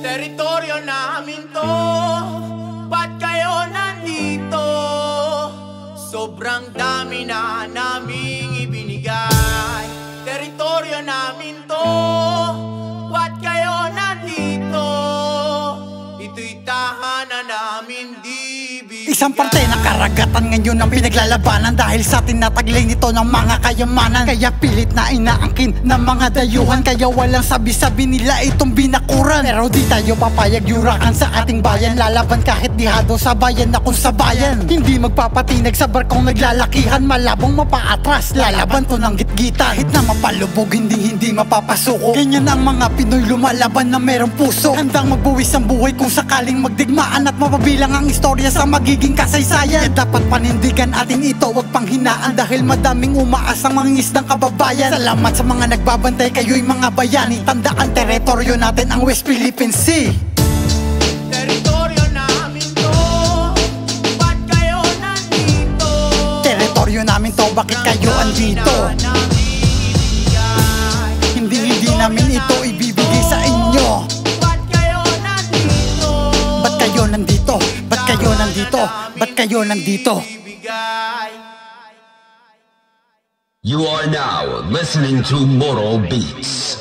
Teritoryo namin to, ba't kayo nandito? Sobrang dami na naming ibinigay. Teritoryo namin to, ba't kayo nandito? Ito'y tahanan namin, di bibigay. Isang parte ng karagatan ngayon ang pinaglalabanan dahil sa tinataglay nito ng mga kayamanan. Kaya pilit na inaangkin ng mga dayuhan, kaya walang sabi-sabi nila itong binakuran. Pero di tayo papayag yurakan sa ating bayan, lalaban kahit dihado sa bayan na kung sa bayan. Hindi magpapatinag sa barkong naglalakihan, malabong mapaatras, lalaban to ng gitgita. Kahit na mapalubog, hindi mapapasuko. Ganyan ang mga Pinoy lumalaban na merong puso, handang magbuwis ang buhay kung sakaling magdigmaan at mapabilang ang istorya sa magiging kasaysayan. Kaya dapat panindigan atin ito, wag panghinaan, dahil madaming umaasang mga isdang kababayan. Salamat sa mga nagbabantay, kayo'y mga bayani. Tandaan, teritoryo natin ang West Philippine Sea. Teritoryo namin to, ba't kayo nandito? Teritoryo namin to, bakit kayo andito? Hindi namin ito ibibigay sa inyo. Ba't kayo nandito? Ba't kayo nandito? Ba't kayo nandito? Ba't kayo nandito? You are now listening to Moro Beats.